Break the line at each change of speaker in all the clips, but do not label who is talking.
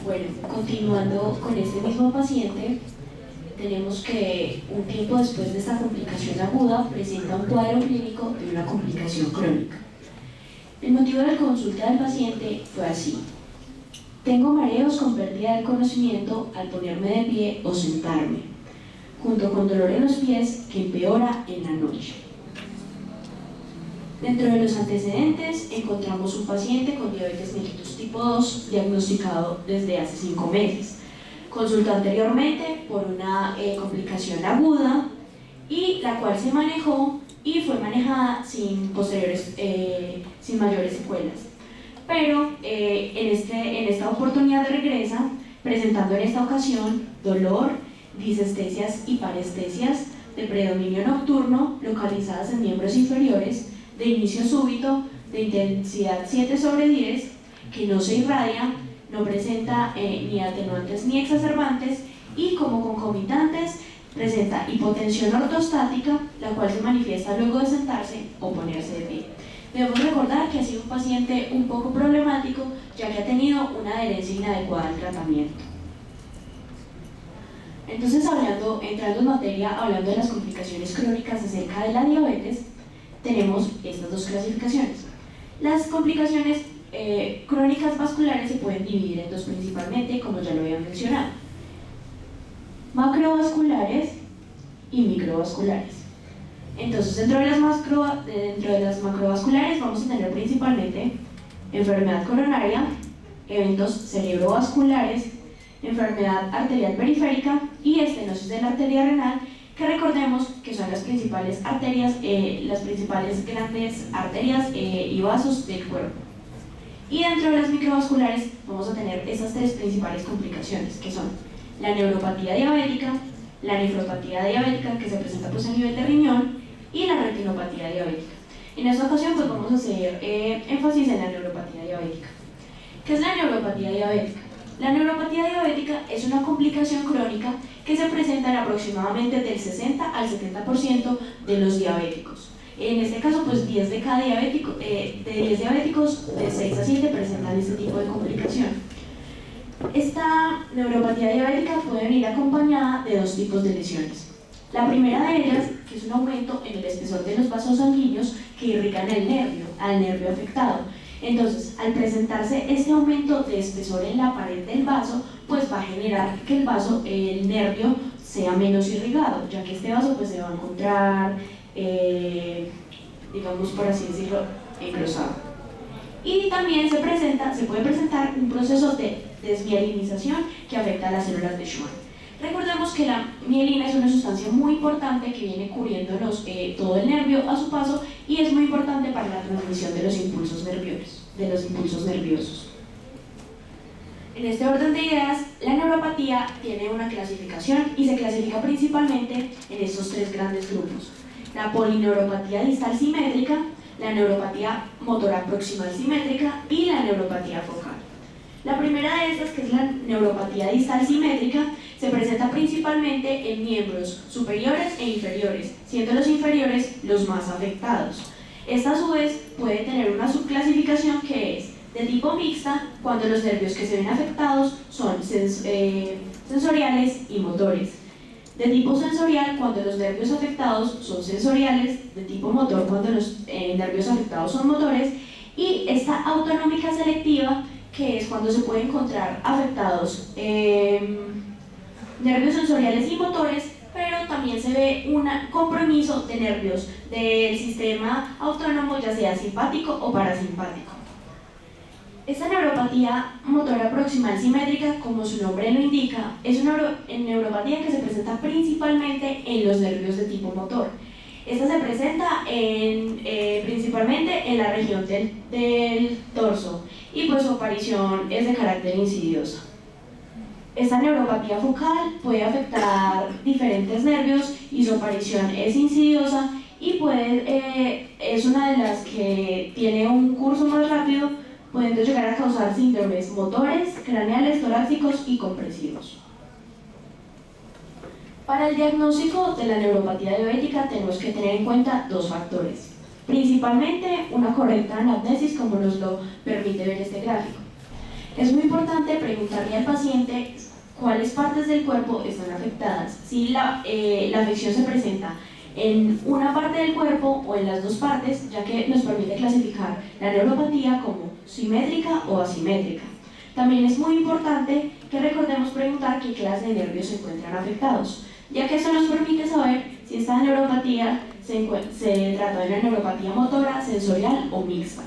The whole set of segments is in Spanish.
Bueno, continuando con este mismo paciente, tenemos que un tiempo después de esta complicación aguda presenta un cuadro clínico de una complicación crónica. El motivo de la consulta del paciente fue así: tengo mareos con pérdida del conocimiento al ponerme de pie o sentarme, junto con dolor en los pies que empeora en la noche. Dentro de los antecedentes encontramos un paciente con diabetes mellitus tipo 2 diagnosticado desde hace 5 meses. Consultó anteriormente por una complicación aguda y la cual se manejó y fue manejada sin mayores secuelas. Pero en esta oportunidad regresa presentando en esta ocasión dolor, disestesias y parestesias de predominio nocturno localizadas en miembros inferiores, de inicio súbito, de intensidad 7/10, que no se irradia, no presenta ni atenuantes ni exacerbantes, y como concomitantes presenta hipotensión ortostática, la cual se manifiesta luego de sentarse o ponerse de pie. Debemos recordar que ha sido un paciente un poco problemático, ya que ha tenido una adherencia inadecuada al tratamiento. Entonces, entrando en materia, hablando de las complicaciones crónicas acerca de la diabetes, tenemos estas dos clasificaciones. Las complicaciones crónicas vasculares se pueden dividir en dos principalmente, como ya lo había mencionado: macrovasculares y microvasculares. Entonces, dentro de las macrovasculares vamos a tener principalmente enfermedad coronaria, eventos cerebrovasculares, enfermedad arterial periférica y estenosis de la arteria renal, que recordemos que son las principales arterias, las principales grandes arterias y vasos del cuerpo. Y dentro de las microvasculares vamos a tener esas tres principales complicaciones, que son la neuropatía diabética, la nefropatía diabética, que se presenta pues a nivel de riñón, y la retinopatía diabética. En esta ocasión pues vamos a hacer énfasis en la neuropatía diabética. ¿Qué es la neuropatía diabética? La neuropatía diabética es una complicación crónica que se presenta en aproximadamente del 60 al 70% de los diabéticos. En este caso, pues 10 de cada diabético, de 10 diabéticos, de 6 a 7 presentan este tipo de complicación. Esta neuropatía diabética puede venir acompañada de dos tipos de lesiones. La primera de ellas, que es un aumento en el espesor de los vasos sanguíneos que irrigan al nervio afectado. Entonces, al presentarse este aumento de espesor en la pared del vaso, pues va a generar que el nervio sea menos irrigado, ya que este vaso pues se va a encontrar, digamos por así decirlo, engrosado. Y también se puede presentar un proceso de desmielinización que afecta a las células de Schwann. Recordemos que la mielina es una sustancia muy importante que viene cubriéndonos todo el nervio a su paso, y es muy importante para la transmisión de los impulsos nerviosos. En este orden de ideas, la neuropatía tiene una clasificación y se clasifica principalmente en estos tres grandes grupos: la polineuropatía distal simétrica, la neuropatía motora proximal simétrica y la neuropatía focal. La primera de estas, que es la neuropatía distal simétrica, se presenta principalmente en miembros superiores e inferiores, siendo los inferiores los más afectados. Esta a su vez puede tener una subclasificación que es de tipo mixta, cuando los nervios que se ven afectados son sensoriales y motores; de tipo sensorial, cuando los nervios afectados son sensoriales; de tipo motor, cuando los nervios afectados son motores; y esta autonómica selectiva, que es cuando se puede encontrar afectados nervios sensoriales y motores, pero también se ve un compromiso de nervios del sistema autónomo, ya sea simpático o parasimpático. Esta neuropatía motora proximal simétrica, como su nombre lo indica, es una neuropatía que se presenta principalmente en los nervios de tipo motor. Esta se presenta principalmente en la región del torso, y pues su aparición es de carácter insidiosa. Esta neuropatía focal puede afectar diferentes nervios y su aparición es insidiosa, y es una de las que tiene un curso más rápido, pudiendo llegar a causar síndromes motores, craneales, torácicos y compresivos. Para el diagnóstico de la neuropatía diabética tenemos que tener en cuenta dos factores: principalmente una correcta anamnesis, como nos lo permite ver este gráfico. Es muy importante preguntarle al paciente cuáles partes del cuerpo están afectadas. Si la afección se presenta en una parte del cuerpo o en las dos partes, ya que nos permite clasificar la neuropatía como simétrica o asimétrica. También es muy importante que recordemos preguntar qué clase de nervios se encuentran afectados, ya que eso nos permite saber si esta neuropatía se trata de una neuropatía motora, sensorial o mixta.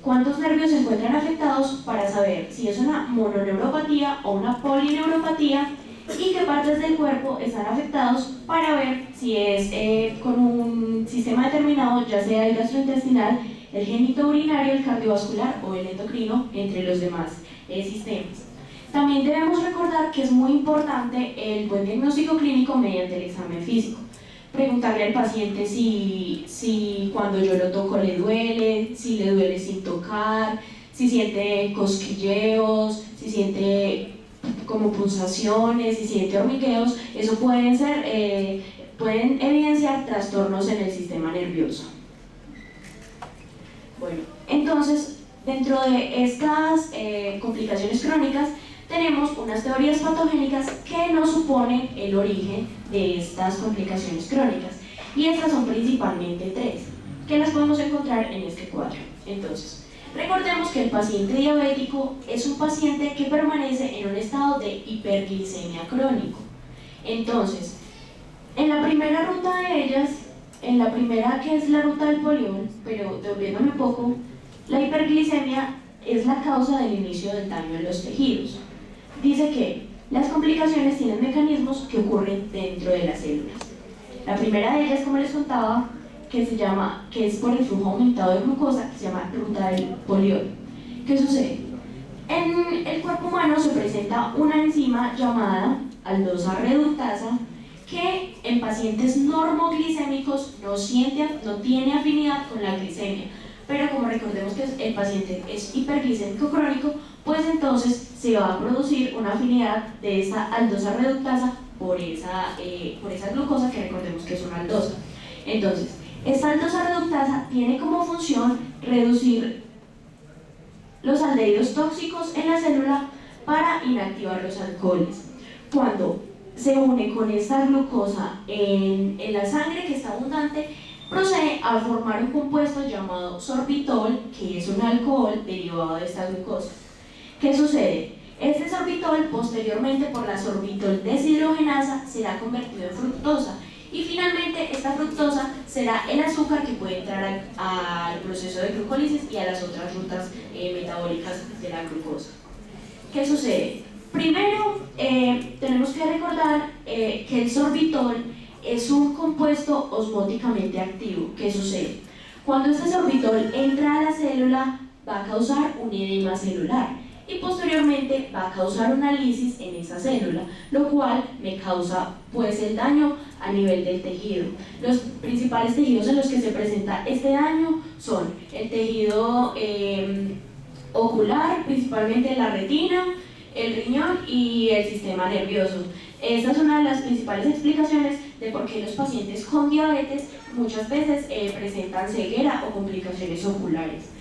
¿Cuántos nervios se encuentran afectados para saber si es una mononeuropatía o una polineuropatía? Y qué partes del cuerpo están afectados para ver si es con un sistema determinado, ya sea el gastrointestinal, el genitourinario, el cardiovascular o el endocrino, entre los demás sistemas. También debemos recordar que es muy importante el buen diagnóstico clínico mediante el examen físico. Preguntarle al paciente si cuando yo lo toco le duele, si le duele sin tocar, si siente cosquilleos, si siente como pulsaciones, si siente hormigueos. Eso pueden evidenciar trastornos en el sistema nervioso. Bueno, entonces, dentro de estas complicaciones crónicas, tenemos unas teorías patogénicas que nos suponen el origen de estas complicaciones crónicas. Y estas son principalmente tres, que las podemos encontrar en este cuadro. Entonces, recordemos que el paciente diabético es un paciente que permanece en un estado de hiperglicemia crónico. Entonces, en la primera ruta de ellas, en la primera que es la ruta del poliol, pero devolviéndome un poco, la hiperglicemia es la causa del inicio del daño en los tejidos. Dice que las complicaciones tienen mecanismos que ocurren dentro de las células. La primera de ellas, como les contaba, que es por el flujo aumentado de glucosa, que se llama ruta del poliol. ¿Qué sucede? En el cuerpo humano se presenta una enzima llamada aldosa reductasa que en pacientes normoglicémicos no tiene afinidad con la glicemia, pero como recordemos que el paciente es hiperglicémico crónico, pues entonces se va a producir una afinidad de esa aldosa reductasa por esa glucosa, que recordemos que es una aldosa. Entonces, esta aldosa reductasa tiene como función reducir los aldehídos tóxicos en la célula para inactivar los alcoholes. Cuando se une con esta glucosa en la sangre, que está abundante, procede a formar un compuesto llamado sorbitol, que es un alcohol derivado de esta glucosa. ¿Qué sucede? Este sorbitol, posteriormente por la sorbitol deshidrogenasa, será convertido en fructosa, y finalmente esta fructosa será el azúcar que puede entrar al proceso de glucólisis y a las otras rutas metabólicas de la glucosa. ¿Qué sucede? Primero, tenemos que recordar que el sorbitol es un compuesto osmóticamente activo. ¿Qué sucede? Cuando este sorbitol entra a la célula, va a causar un edema celular y posteriormente va a causar una lisis en esa célula, lo cual me causa pues el daño a nivel del tejido. Los principales tejidos en los que se presenta este daño son el tejido ocular, principalmente la retina, el riñón y el sistema nervioso. Esta es una de las principales explicaciones de por qué los pacientes con diabetes muchas veces presentan ceguera o complicaciones oculares.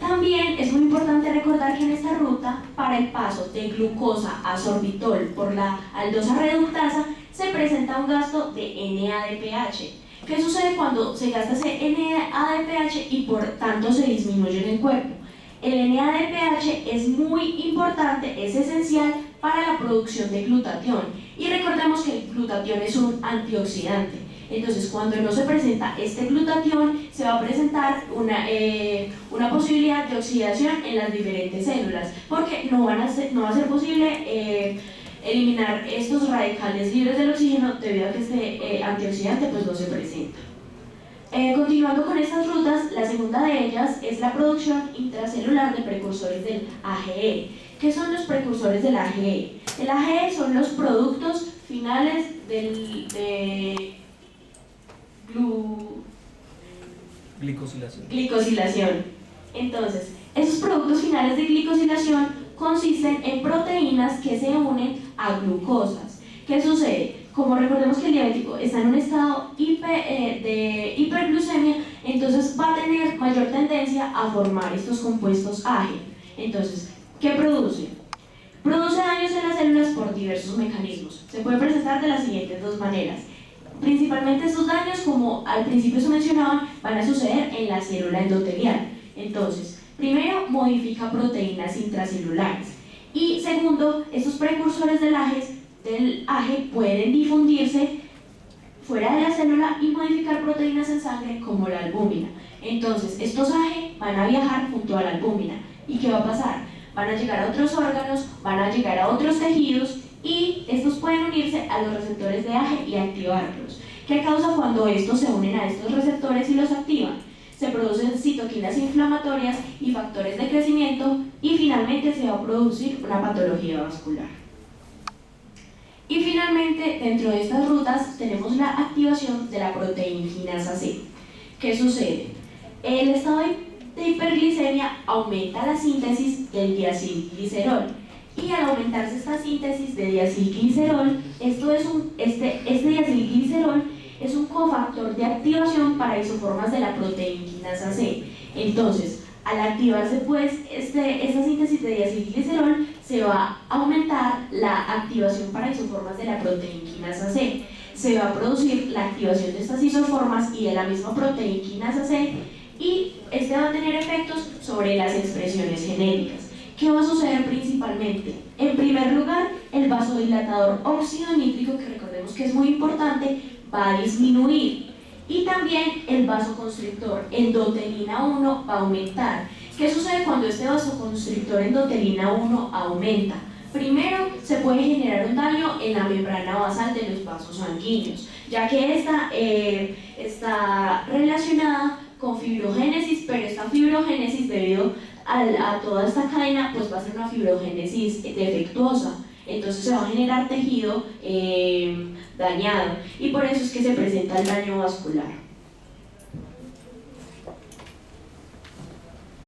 También es muy importante recordar que en esta ruta, para el paso de glucosa a sorbitol por la aldosa reductasa, se presenta un gasto de NADPH. ¿Qué sucede cuando se gasta ese NADPH y por tanto se disminuye en el cuerpo? El NADPH es muy importante, es esencial para la producción de glutatión. Y recordemos que el glutatión es un antioxidante. Entonces, cuando no se presenta este glutatión, se va a presentar una posibilidad de oxidación en las diferentes células, porque no va a ser posible eliminar estos radicales libres del oxígeno debido a que este antioxidante pues no se presenta. Continuando con estas rutas, la segunda de ellas es la producción intracelular de precursores del AGE. ¿Qué son los precursores del AGE? El AGE son los productos finales de glicosilación. Entonces, esos productos finales de glicosilación consisten en proteínas que se unen a glucosas. ¿Qué sucede? Como recordemos que el diabético está en un estado de hiperglucemia, entonces va a tener mayor tendencia a formar estos compuestos AGE. Entonces, ¿Qué produce? Produce daños en las células por diversos mecanismos. Se puede presentar de las siguientes dos maneras. Principalmente estos daños, como al principio se mencionaban, van a suceder en la célula endotelial. Entonces, primero, modifica proteínas intracelulares. Y segundo, estos precursores del AGE pueden difundirse fuera de la célula y modificar proteínas en sangre como la albúmina. Entonces, estos AGE van a viajar junto a la albúmina. ¿Y qué va a pasar? Van a llegar a otros órganos, van a llegar a otros tejidos y estos pueden unirse a los receptores de AGE y activarlos. ¿Qué causa cuando estos se unen a estos receptores y los activan? Se producen citoquinas inflamatorias y factores de crecimiento y finalmente se va a producir una patología vascular. Y finalmente, dentro de estas rutas tenemos la activación de la proteinquinasa C. ¿Qué sucede? El estado de hiperglicemia aumenta la síntesis del diacilglicerol y al aumentarse esta síntesis de diacilglicerol, este diacilglicerol es un cofactor de activación para isoformas de la proteinquinasa C. Entonces, al activarse pues esta síntesis de diacilglicerol, se va a aumentar la activación para isoformas de la proteinquinasa C. Se va a producir la activación de estas isoformas y de la misma proteinquinasa C, y este va a tener efectos sobre las expresiones genéticas. ¿Qué va a suceder principalmente? En primer lugar, el vasodilatador óxido nítrico, que recordemos que es muy importante, va a disminuir, y también el vasoconstrictor endotelina 1 va a aumentar. ¿Qué sucede cuando este vasoconstrictor endotelina 1 aumenta? Primero, se puede generar un daño en la membrana basal de los vasos sanguíneos, ya que esta está relacionada con fibrogénesis, pero esta fibrogénesis, debido a toda esta cadena, pues va a ser una fibrogénesis defectuosa. Entonces se va a generar tejido dañado, y por eso es que se presenta el daño vascular.